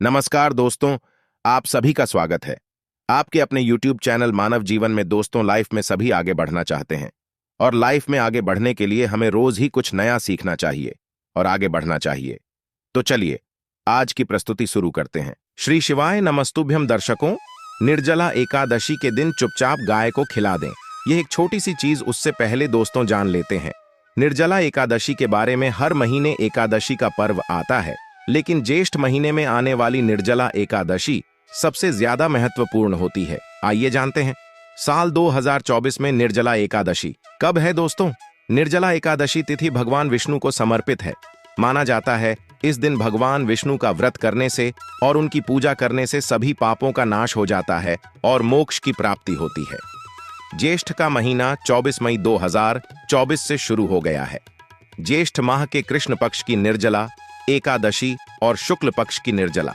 नमस्कार दोस्तों, आप सभी का स्वागत है। आपके अपने YouTube चैनल मानव जीवन में दोस्तों, लाइफ में सभी आगे बढ़ना चाहते हैं और लाइफ में आगे बढ़ने के लिए हमें रोज ही कुछ नया सीखना चाहिए और आगे बढ़ना चाहिए। तो चलिए आज की प्रस्तुति शुरू करते हैं। श्री शिवाय नमस्तुभ्यम दर्शकों, निर्जला एकादशी के दिन चुपचाप गाय को खिला दें। यह एक छोटी सी चीज, उससे पहले दोस्तों जान लेते हैं निर्जला एकादशी के बारे में। हर महीने एकादशी का पर्व आता है, लेकिन ज्येष्ठ महीने में आने वाली निर्जला एकादशी सबसे ज्यादा महत्वपूर्ण होती है। आइए जानते हैं साल 2024 में निर्जला एकादशी कब है दोस्तों। निर्जला एकादशी तिथि भगवान विष्णु को समर्पित है। माना जाता है इस दिन भगवान विष्णु का व्रत करने से और उनकी पूजा करने से सभी पापों का नाश हो जाता है और मोक्ष की प्राप्ति होती है। ज्येष्ठ का महीना 24 मई 2024 से शुरू हो गया है। ज्येष्ठ माह के कृष्ण पक्ष की निर्जला एकादशी और शुक्ल पक्ष की निर्जला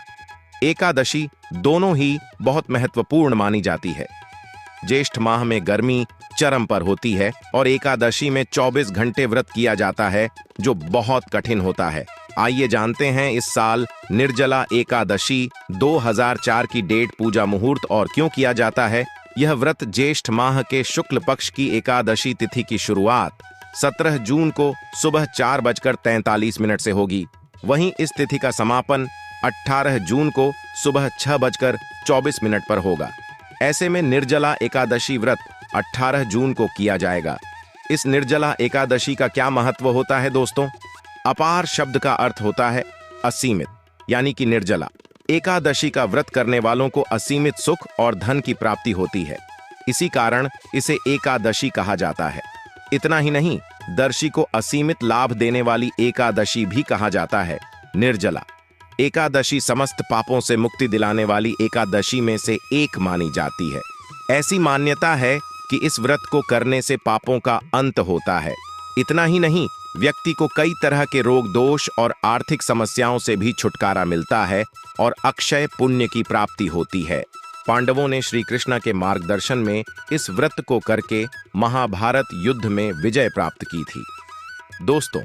एकादशी दोनों ही बहुत महत्वपूर्ण मानी जाती है। ज्येष्ठ माह में गर्मी चरम पर होती है और एकादशी में 24 घंटे व्रत किया जाता है, जो बहुत कठिन होता है। आइए जानते हैं इस साल निर्जला एकादशी 2004 की डेट, पूजा मुहूर्त और क्यों किया जाता है। यह व्रत ज्येष्ठ माह के शुक्ल पक्ष की एकादशी तिथि की शुरुआत 17 जून को सुबह 4:43 से होगी। वहीं इस तिथि का समापन 18 जून को सुबह 6:24 पर होगा। ऐसे में निर्जला एकादशी व्रत 18 जून को किया जाएगा। इस निर्जला एकादशी का क्या महत्व होता है दोस्तों। अपार शब्द का अर्थ होता है असीमित, यानी कि निर्जला एकादशी का व्रत करने वालों को असीमित सुख और धन की प्राप्ति होती है। इसी कारण इसे एकादशी कहा जाता है। इतना ही नहीं, दर्शी को असीमित लाभ देने वाली एकादशी भी कहा जाता है। निर्जला एकादशी समस्त पापों से मुक्ति दिलाने वाली एकादशी में से एक मानी जाती है। ऐसी मान्यता है कि इस व्रत को करने से पापों का अंत होता है। इतना ही नहीं, व्यक्ति को कई तरह के रोग दोष और आर्थिक समस्याओं से भी छुटकारा मिलता है और अक्षय पुण्य की प्राप्ति होती है। पांडवों ने श्री कृष्ण के मार्गदर्शन में इस व्रत को करके महाभारत युद्ध में विजय प्राप्त की थी। दोस्तों,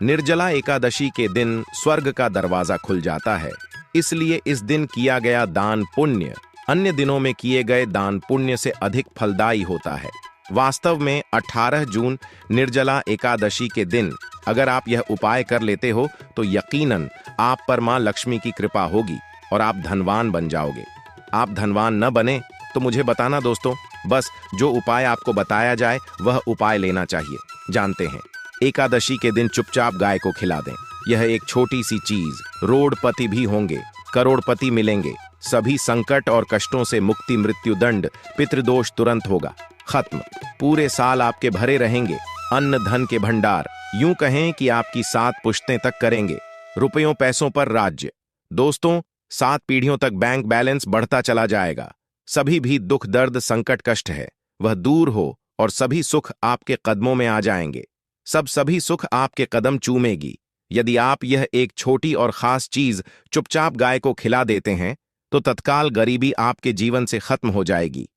निर्जला एकादशी के दिन स्वर्ग का दरवाजा खुल जाता है, इसलिए इस दिन किया गया दान पुण्य अन्य दिनों में किए गए दान पुण्य से अधिक फलदायी होता है। वास्तव में 18 जून निर्जला एकादशी के दिन अगर आप यह उपाय कर लेते हो तो यकीनन आप पर मां लक्ष्मी की कृपा होगी और आप धनवान बन जाओगे। आप धनवान न बने तो मुझे बताना दोस्तों, बस जो उपाय आपको बताया जाए वह उपाय लेना चाहिए। जानते हैं, एकादशी के दिन चुपचाप गाय को खिला दें। यह एक छोटी सी चीज, रोडपति भी होंगे, करोड़पति मिलेंगे, सभी संकट और कष्टों से मुक्ति, मृत्युदंड, पितृदोष तुरंत होगा खत्म। पूरे साल आपके भरे रहेंगे अन्न धन के भंडार, यूं कहें कि आपकी 7 पुश्तें तक करेंगे रुपयों पैसों पर राज्य। दोस्तों, 7 पीढ़ियों तक बैंक बैलेंस बढ़ता चला जाएगा। सभी भी दुख दर्द संकट कष्ट है वह दूर हो और सभी सुख आपके कदमों में आ जाएंगे। सभी सुख आपके कदम चूमेगी। यदि आप यह एक छोटी और खास चीज चुपचाप गाय को खिला देते हैं तो तत्काल गरीबी आपके जीवन से खत्म हो जाएगी।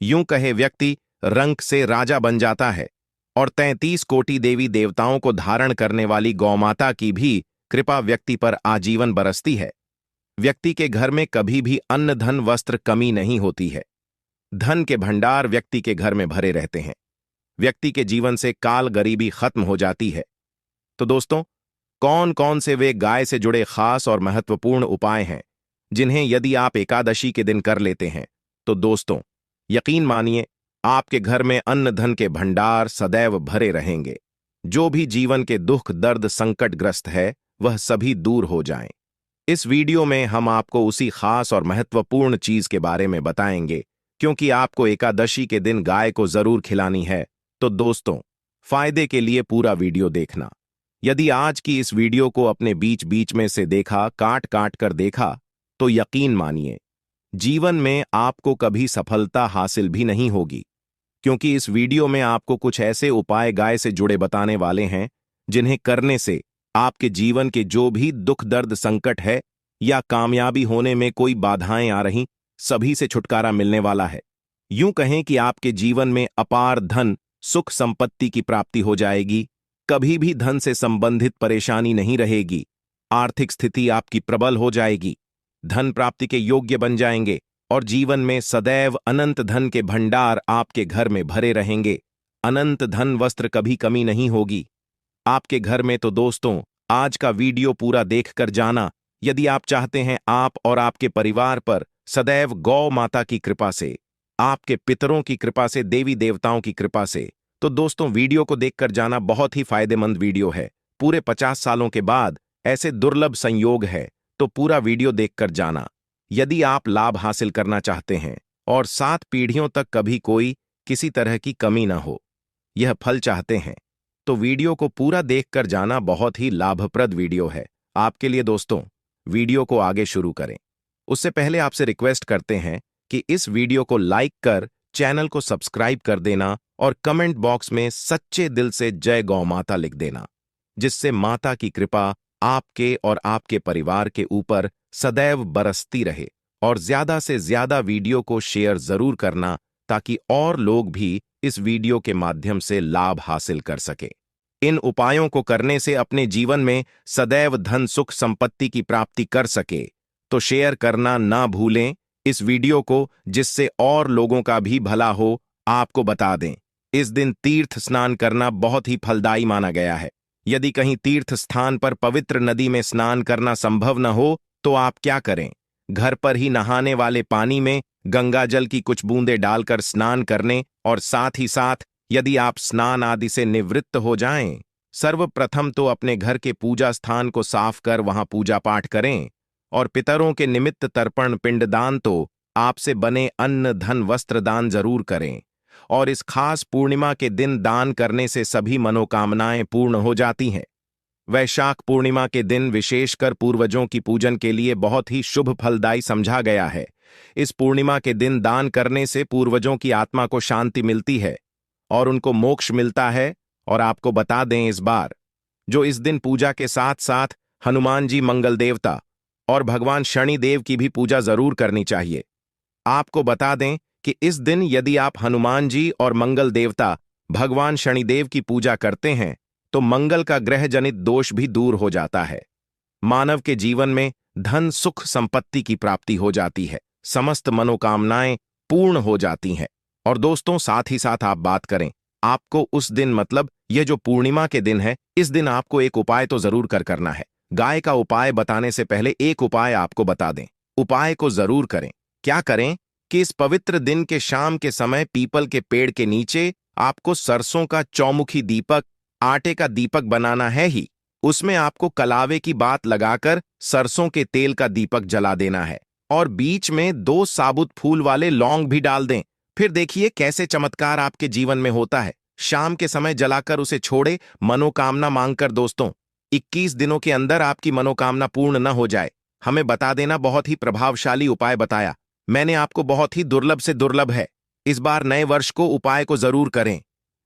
यूं कहे व्यक्ति रंक से राजा बन जाता है और 33 कोटि देवी देवताओं को धारण करने वाली गौमाता की भी कृपा व्यक्ति पर आजीवन बरसती है। व्यक्ति के घर में कभी भी अन्न धन वस्त्र कमी नहीं होती है। धन के भंडार व्यक्ति के घर में भरे रहते हैं। व्यक्ति के जीवन से काल गरीबी खत्म हो जाती है। तो दोस्तों, कौन कौन से वे गाय से जुड़े खास और महत्वपूर्ण उपाय हैं जिन्हें यदि आप एकादशी के दिन कर लेते हैं तो दोस्तों यकीन मानिए आपके घर में अन्न धन के भंडार सदैव भरे रहेंगे। जो भी जीवन के दुख दर्द संकटग्रस्त है वह सभी दूर हो जाएं। इस वीडियो में हम आपको उसी खास और महत्वपूर्ण चीज के बारे में बताएंगे, क्योंकि आपको एकादशी के दिन गाय को जरूर खिलानी है। तो दोस्तों, फायदे के लिए पूरा वीडियो देखना। यदि आज की इस वीडियो को अपने बीच बीच में से देखा, काट काट कर देखा, तो यकीन मानिए जीवन में आपको कभी सफलता हासिल भी नहीं होगी, क्योंकि इस वीडियो में आपको कुछ ऐसे उपाय गाय से जुड़े बताने वाले हैं जिन्हें करने से आपके जीवन के जो भी दुख दर्द संकट है या कामयाबी होने में कोई बाधाएं आ रही, सभी से छुटकारा मिलने वाला है। यूं कहें कि आपके जीवन में अपार धन सुख संपत्ति की प्राप्ति हो जाएगी। कभी भी धन से संबंधित परेशानी नहीं रहेगी। आर्थिक स्थिति आपकी प्रबल हो जाएगी। धन प्राप्ति के योग्य बन जाएंगे और जीवन में सदैव अनंत धन के भंडार आपके घर में भरे रहेंगे। अनंत धन वस्त्र कभी कमी नहीं होगी आपके घर में। तो दोस्तों, आज का वीडियो पूरा देखकर जाना। यदि आप चाहते हैं आप और आपके परिवार पर सदैव गौ माता की कृपा से, आपके पितरों की कृपा से, देवी देवताओं की कृपा से, तो दोस्तों वीडियो को देखकर जाना। बहुत ही फायदेमंद वीडियो है। पूरे 50 सालों के बाद ऐसे दुर्लभ संयोग है, तो पूरा वीडियो देखकर जाना। यदि आप लाभ हासिल करना चाहते हैं और 7 पीढ़ियों तक कभी कोई किसी तरह की कमी ना हो, यह फल चाहते हैं, तो वीडियो को पूरा देखकर जाना। बहुत ही लाभप्रद वीडियो है आपके लिए। दोस्तों, वीडियो को आगे शुरू करें उससे पहले आपसे रिक्वेस्ट करते हैं कि इस वीडियो को लाइक कर चैनल को सब्सक्राइब कर देना और कमेंट बॉक्स में सच्चे दिल से जय गौ माता लिख देना, जिससे माता की कृपा आपके और आपके परिवार के ऊपर सदैव बरसती रहे। और ज्यादा से ज्यादा वीडियो को शेयर जरूर करना, ताकि और लोग भी इस वीडियो के माध्यम से लाभ हासिल कर सके। इन उपायों को करने से अपने जीवन में सदैव धन सुख संपत्ति की प्राप्ति कर सके, तो शेयर करना ना भूलें इस वीडियो को, जिससे और लोगों का भी भला हो। आपको बता दें, इस दिन तीर्थ स्नान करना बहुत ही फलदायी माना गया है। यदि कहीं तीर्थ स्थान पर पवित्र नदी में स्नान करना संभव न हो, तो आप क्या करें, घर पर ही नहाने वाले पानी में गंगा जल की कुछ बूंदें डालकर स्नान करने, और साथ ही साथ यदि आप स्नान आदि से निवृत्त हो जाएं, सर्वप्रथम तो अपने घर के पूजा स्थान को साफ कर वहां पूजा पाठ करें, और पितरों के निमित्त तर्पण पिंडदान तो आपसे बने अन्न धन वस्त्र दान जरूर करें। और इस खास पूर्णिमा के दिन दान करने से सभी मनोकामनाएं पूर्ण हो जाती हैं। वैशाख पूर्णिमा के दिन विशेषकर पूर्वजों की पूजन के लिए बहुत ही शुभ फलदायी समझा गया है। इस पूर्णिमा के दिन दान करने से पूर्वजों की आत्मा को शांति मिलती है और उनको मोक्ष मिलता है। और आपको बता दें, इस बार जो इस दिन पूजा के साथ साथ हनुमान जी मंगल देवता और भगवान शनिदेव की भी पूजा जरूर करनी चाहिए। आपको बता दें कि इस दिन यदि आप हनुमान जी और मंगल देवता भगवान शनिदेव की पूजा करते हैं, तो मंगल का ग्रह जनित दोष भी दूर हो जाता है। मानव के जीवन में धन सुख संपत्ति की प्राप्ति हो जाती है, समस्त मनोकामनाएं पूर्ण हो जाती हैं। और दोस्तों, साथ ही साथ आप बात करें, आपको उस दिन, मतलब यह जो पूर्णिमा के दिन है, इस दिन आपको एक उपाय तो जरूर करना है। गाय का उपाय बताने से पहले एक उपाय आपको बता दें। उपाय को जरूर करें। क्या करें कि इस पवित्र दिन के शाम के समय पीपल के पेड़ के नीचे आपको सरसों का चौमुखी दीपक, आटे का दीपक बनाना है ही, उसमें आपको कलावे की बात लगाकर सरसों के तेल का दीपक जला देना है, और बीच में 2 साबुत फूल वाले लौंग भी डाल दें। फिर देखिए कैसे चमत्कार आपके जीवन में होता है। शाम के समय जलाकर उसे छोड़े, मनोकामना मांगकर। दोस्तों, 21 दिनों के अंदर आपकी मनोकामना पूर्ण न हो जाए, हमें बता देना। बहुत ही प्रभावशाली उपाय बताया मैंने आपको, बहुत ही दुर्लभ से दुर्लभ है। इस बार नए वर्ष को उपाय को जरूर करें।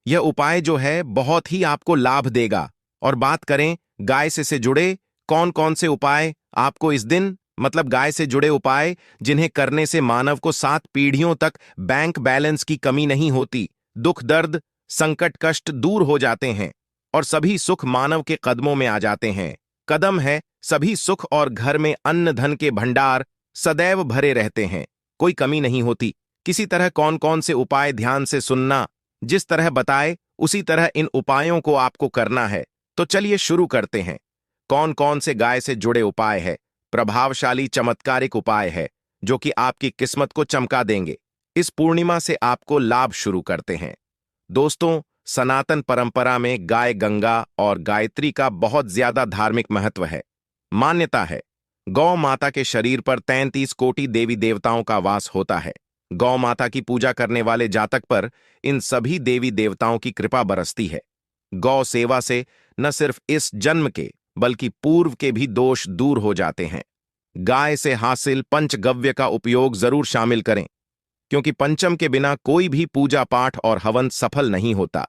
यह उपाय जो है बहुत ही आपको लाभ देगा। और बात करें गाय से जुड़े कौन कौन से उपाय आपको इस दिन, मतलब गाय से जुड़े उपाय जिन्हें करने से मानव को 7 पीढ़ियों तक बैंक बैलेंस की कमी नहीं होती, दुख दर्द संकट कष्ट दूर हो जाते हैं और सभी सुख मानव के कदमों में आ जाते हैं। कदम है सभी सुख, और घर में अन्न धन के भंडार सदैव भरे रहते हैं, कोई कमी नहीं होती। किसी तरह कौन कौन से उपाय ध्यान से सुनना, जिस तरह बताए उसी तरह इन उपायों को आपको करना है। तो चलिए शुरू करते हैं। कौन कौन से गाय से जुड़े उपाय है, प्रभावशाली चमत्कारिक उपाय है, जो कि आपकी किस्मत को चमका देंगे। इस पूर्णिमा से आपको लाभ शुरू करते हैं। दोस्तों, सनातन परंपरा में गाय गंगा और गायत्री का बहुत ज्यादा धार्मिक महत्व है। मान्यता है गौ माता के शरीर पर 33 कोटि देवी देवताओं का वास होता है। गौ माता की पूजा करने वाले जातक पर इन सभी देवी देवताओं की कृपा बरसती है। गौ सेवा से न सिर्फ इस जन्म के बल्कि पूर्व के भी दोष दूर हो जाते हैं। गाय से हासिल पंचगव्य का उपयोग जरूर शामिल करें, क्योंकि पंचम के बिना कोई भी पूजा पाठ और हवन सफल नहीं होता।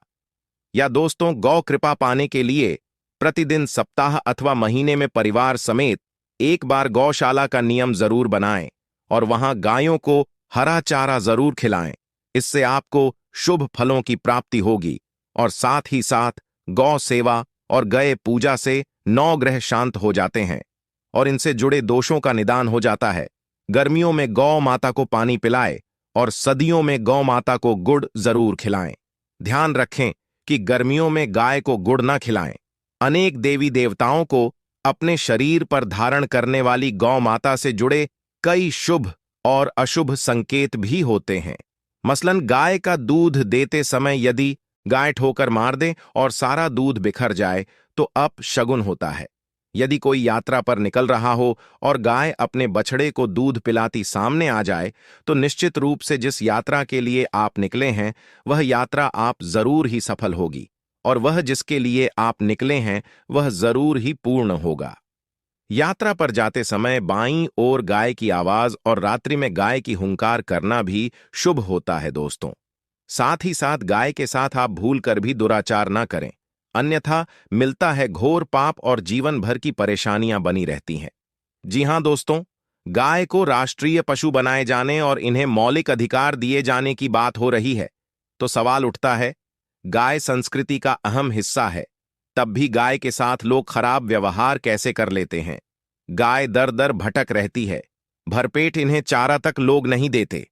या दोस्तों, गौ कृपा पाने के लिए प्रतिदिन, सप्ताह अथवा महीने में परिवार समेत एक बार गौशाला का नियम जरूर बनाएं और वहां गायों को हरा चारा जरूर खिलाएं। इससे आपको शुभ फलों की प्राप्ति होगी। और साथ ही साथ गौ सेवा और गए पूजा से 9 ग्रह शांत हो जाते हैं और इनसे जुड़े दोषों का निदान हो जाता है। गर्मियों में गौ माता को पानी पिलाएं और सर्दियों में गौ माता को गुड़ जरूर खिलाएं। ध्यान रखें कि गर्मियों में गाय को गुड़ न खिलाएं। अनेक देवी देवताओं को अपने शरीर पर धारण करने वाली गौ माता से जुड़े कई शुभ और अशुभ संकेत भी होते हैं। मसलन गाय का दूध देते समय यदि गाय ठोकर मार दे और सारा दूध बिखर जाए तो अपशगुन होता है। यदि कोई यात्रा पर निकल रहा हो और गाय अपने बछड़े को दूध पिलाती सामने आ जाए तो निश्चित रूप से जिस यात्रा के लिए आप निकले हैं वह यात्रा आप जरूर ही सफल होगी और वह जिसके लिए आप निकले हैं वह जरूर ही पूर्ण होगा। यात्रा पर जाते समय बाईं ओर गाय की आवाज और रात्रि में गाय की हुंकार करना भी शुभ होता है दोस्तों। साथ ही साथ गाय के साथ आप भूल कर भी दुराचार ना करें, अन्यथा मिलता है घोर पाप और जीवन भर की परेशानियां बनी रहती हैं। जी हां दोस्तों, गाय को राष्ट्रीय पशु बनाए जाने और इन्हें मौलिक अधिकार दिए जाने की बात हो रही है तो सवाल उठता है, गाय संस्कृति का अहम हिस्सा है, तब भी गाय के साथ लोग खराब व्यवहार कैसे कर लेते हैं। गाय दर दर भटक रहती है, भरपेट इन्हें चारा तक लोग नहीं देते।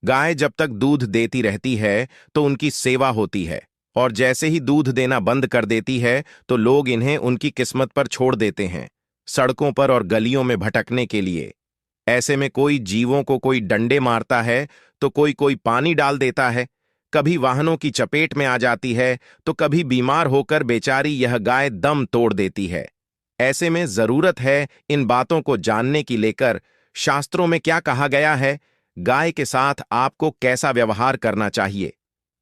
गाय जब तक दूध देती रहती है तो उनकी सेवा होती है और जैसे ही दूध देना बंद कर देती है तो लोग इन्हें उनकी किस्मत पर छोड़ देते हैं, सड़कों पर और गलियों में भटकने के लिए। ऐसे में कोई जीवों को कोई डंडे मारता है तो कोई पानी डाल देता है, कभी वाहनों की चपेट में आ जाती है तो कभी बीमार होकर बेचारी यह गाय दम तोड़ देती है। ऐसे में जरूरत है इन बातों को जानने की लेकर शास्त्रों में क्या कहा गया है, गाय के साथ आपको कैसा व्यवहार करना चाहिए।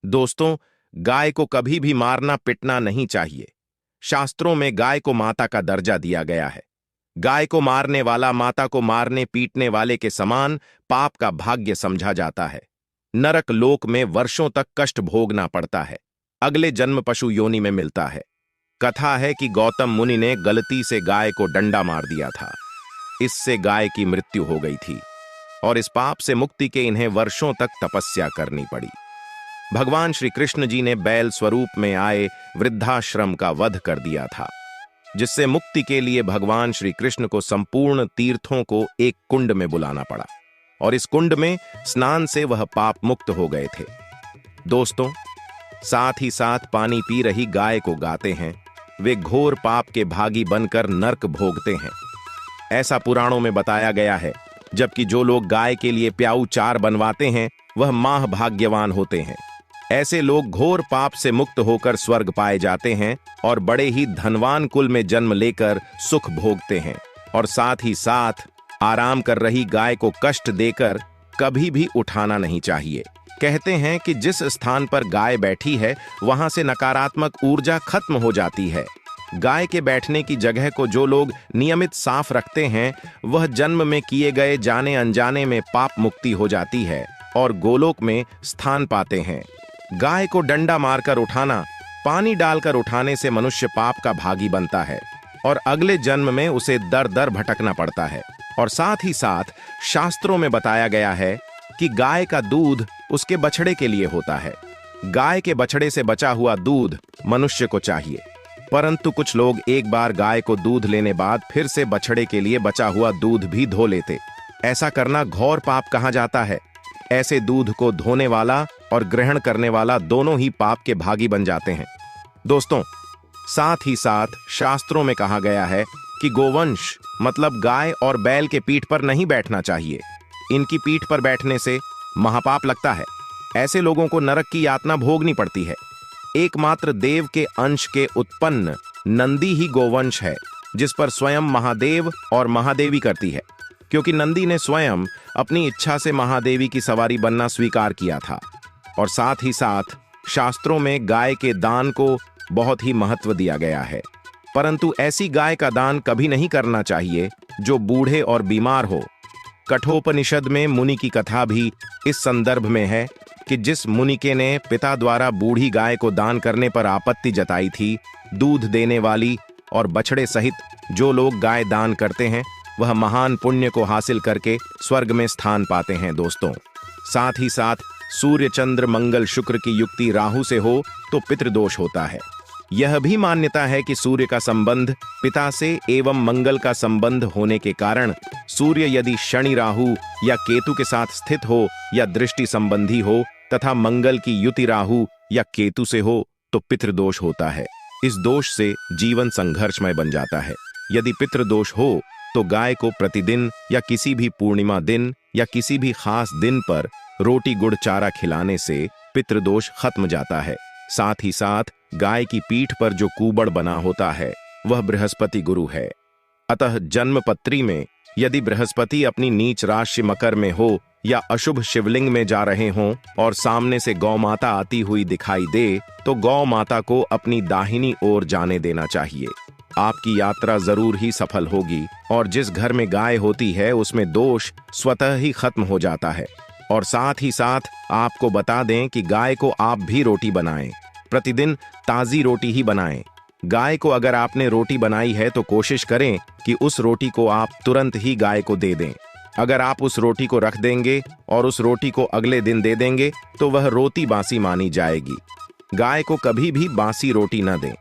दोस्तों, गाय को कभी भी मारना पिटना नहीं चाहिए। शास्त्रों में गाय को माता का दर्जा दिया गया है। गाय को मारने वाला माता को मारने पीटने वाले के समान पाप का भाग्य समझा जाता है। नरक लोक में वर्षों तक कष्ट भोगना पड़ता है, अगले जन्म पशु योनि में मिलता है। कथा है कि गौतम मुनि ने गलती से गाय को डंडा मार दिया था, इससे गाय की मृत्यु हो गई थी और इस पाप से मुक्ति के इन्हें वर्षों तक तपस्या करनी पड़ी। भगवान श्री कृष्ण जी ने बैल स्वरूप में आए वृद्धाश्रम का वध कर दिया था, जिससे मुक्ति के लिए भगवान श्री कृष्ण को संपूर्ण तीर्थों को एक कुंड में बुलाना पड़ा और इस कुंड में स्नान से वह पाप मुक्त हो गए थे। दोस्तों, साथ ही साथ पानी पी रही गाय को गाते हैं, वे घोर पाप के भागी बनकर नरक भोगते हैं। ऐसा पुराणों में बताया गया है, जबकि जो लोग गाय के लिए प्याऊ चार बनवाते हैं वह माह भाग्यवान होते हैं। ऐसे लोग घोर पाप से मुक्त होकर स्वर्ग पाए जाते हैं और बड़े ही धनवान कुल में जन्म लेकर सुख भोगते हैं और साथ ही साथ आराम कर रही गाय को कष्ट देकर कभी भी उठाना नहीं चाहिए। कहते हैं कि जिस स्थान पर गाय बैठी है वहां से नकारात्मक ऊर्जा खत्म हो जाती है। गाय के बैठने की जगह को जो लोग नियमित साफ रखते हैं वह जन्म में किए गए जाने अनजाने में पाप मुक्ति हो जाती है और गोलोक में स्थान पाते हैं। गाय को डंडा मारकर उठाना, पानी डालकर उठाने से मनुष्य पाप का भागी बनता है और अगले जन्म में उसे दर दर भटकना पड़ता है। और साथ ही साथ शास्त्रों में बताया गया है कि गाय का दूध उसके बछड़े के लिए होता है। गाय के बछड़े से बचा हुआ दूध मनुष्य को चाहिए, परंतु कुछ लोग एक बार गाय को दूध लेने बाद फिर से बछड़े के लिए बचा हुआ दूध भी धो लेते। ऐसा करना घोर पाप कहा जाता है। ऐसे दूध को धोने वाला और ग्रहण करने वाला दोनों ही पाप के भागी बन जाते हैं। दोस्तों, साथ ही साथ शास्त्रों में कहा गया है कि गोवंश मतलब गाय और बैल के पीठ पर नहीं बैठना चाहिए। इनकी पीठ पर बैठने से महापाप लगता है। ऐसे लोगों को नरक की यातना भोगनी पड़ती है। एकमात्र देव के अंश के उत्पन्न नंदी ही गोवंश है, जिस पर स्वयं महादेव और महादेवी करती है, क्योंकि नंदी ने स्वयं अपनी इच्छा से महादेवी की सवारी बनना स्वीकार किया था। और साथ ही साथ शास्त्रों में गाय के दान को बहुत ही महत्व दिया गया है, परंतु ऐसी गाय का दान कभी नहीं करना चाहिए जो बूढ़े और बीमार हो। कठोपनिषद में मुनि की कथा भी इस संदर्भ में है कि जिस मुनिके ने पिता द्वारा बूढ़ी गाय को दान करने पर आपत्ति जताई थी, दूध देने वाली और बछड़े सहित जो लोग गाय दान करते हैं वह महान पुण्य को हासिल करके स्वर्ग में स्थान पाते हैं। दोस्तों, साथ ही साथ सूर्य चंद्र मंगल शुक्र की युक्ति राहु से हो तो पितृदोष होता है। यह भी मान्यता है कि सूर्य का संबंध पिता से एवं मंगल का संबंध होने के कारण सूर्य यदि शनि राहु या केतु के साथ स्थित हो या दृष्टि संबंधी हो तथा मंगल की युति राहु या केतु से हो तो पितृदोष होता है। इस दोष से जीवन संघर्षमय बन जाता है। यदि पितृदोष हो तो गाय को प्रतिदिन या किसी भी पूर्णिमा दिन या किसी भी खास दिन पर रोटी गुड़ चारा खिलाने से पितृदोष खत्म जाता है। साथ ही साथ गाय की पीठ पर जो कूबड़ बना होता है वह बृहस्पति गुरु है। अतः जन्मपत्री में यदि बृहस्पति अपनी नीच राशि मकर में हो या अशुभ शिवलिंग में जा रहे हों और सामने से गौ माता आती हुई दिखाई दे तो गौ माता को अपनी दाहिनी ओर जाने देना चाहिए। आपकी यात्रा जरूर ही सफल होगी और जिस घर में गाय होती है उसमें दोष स्वतः ही खत्म हो जाता है। और साथ ही साथ आपको बता दें कि गाय को आप भी रोटी बनाएं, प्रतिदिन ताजी रोटी ही बनाएं। गाय को अगर आपने रोटी बनाई है तो कोशिश करें कि उस रोटी को आप तुरंत ही गाय को दे दें। अगर आप उस रोटी को रख देंगे और उस रोटी को अगले दिन दे देंगे तो वह रोटी बासी मानी जाएगी। गाय को कभी भी बासी रोटी न दें,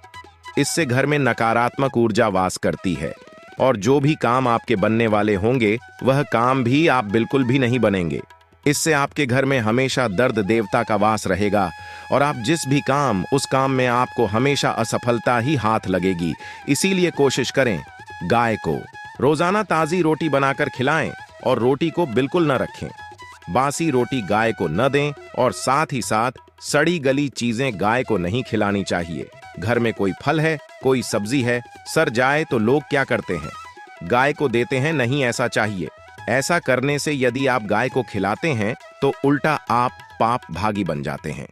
इससे घर में नकारात्मक ऊर्जा वास करती है और जो भी काम आपके बनने वाले होंगे वह काम भी आप बिल्कुल भी नहीं बनेंगे। इससे आपके घर में हमेशा दर्द देवता का वास रहेगा और आप जिस भी काम उस काम में आपको हमेशा असफलता ही हाथ लगेगी। इसीलिए कोशिश करें गाय को रोजाना ताजी रोटी बनाकर खिलाएं और रोटी को बिल्कुल न रखें। बासी रोटी गाय को न दें और साथ ही साथ सड़ी गली चीजें गाय को नहीं खिलानी चाहिए। घर में कोई फल है, कोई सब्जी है, सड़ जाए तो लोग क्या करते हैं, गाय को देते हैं, नहीं ऐसा चाहिए। ऐसा करने से यदि आप गाय को खिलाते हैं तो उल्टा आप पाप भागी बन जाते हैं।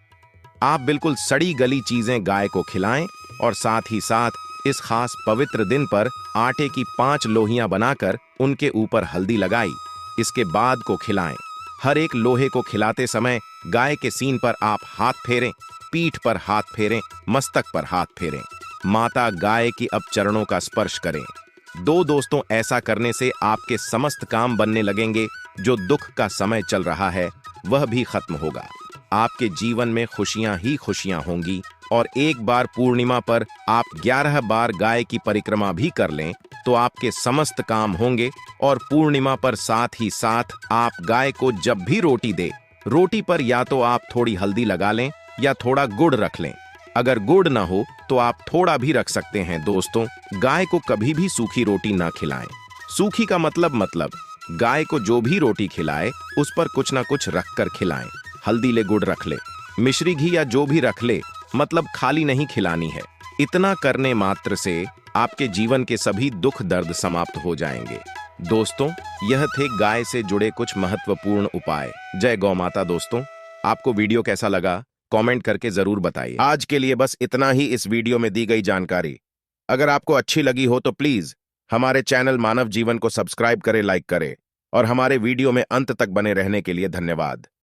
आप बिल्कुल सड़ी गली चीजें गाय को खिलाएं और साथ ही साथ इस खास पवित्र दिन पर आटे की 5 लोहियां बनाकर उनके ऊपर हल्दी लगाई, इसके बाद को खिलाएं। हर एक लोहे को खिलाते समय गाय के सीन पर आप हाथ फेरें, पीठ पर हाथ फेरें, मस्तक पर हाथ फेरें। माता गाय की अब चरणों का स्पर्श करें। दोस्तों, ऐसा करने से आपके समस्त काम बनने लगेंगे। जो दुख का समय चल रहा है वह भी खत्म होगा। आपके जीवन में खुशियां ही खुशियां होंगी। और एक बार पूर्णिमा पर आप 11 बार गाय की परिक्रमा भी कर लें तो आपके समस्त काम होंगे। और पूर्णिमा पर साथ ही साथ आप गाय को जब भी रोटी दे, रोटी पर या तो आप थोड़ी हल्दी लगा लें या थोड़ा गुड़ रख लें। अगर गुड़ ना हो तो आप थोड़ा भी रख सकते हैं। दोस्तों, गाय को कभी भी सूखी रोटी ना खिलाएं। सूखी का मतलब गाय को जो भी रोटी खिलाए उस पर कुछ ना कुछ रखकर खिलाएं। हल्दी ले, गुड़ रख ले, मिश्री घी या जो भी रख ले, मतलब खाली नहीं खिलानी है। इतना करने मात्र से आपके जीवन के सभी दुख दर्द समाप्त हो जाएंगे। दोस्तों, यह थे गाय से जुड़े कुछ महत्वपूर्ण उपाय। जय गौ माता। दोस्तों, आपको वीडियो कैसा लगा कमेंट करके जरूर बताइए। आज के लिए बस इतना ही इस वीडियो में दी गई जानकारी। अगर आपको अच्छी लगी हो तो प्लीज हमारे चैनल मानव जीवन को सब्सक्राइब करें, लाइक करें और हमारे वीडियो में अंत तक बने रहने के लिए धन्यवाद।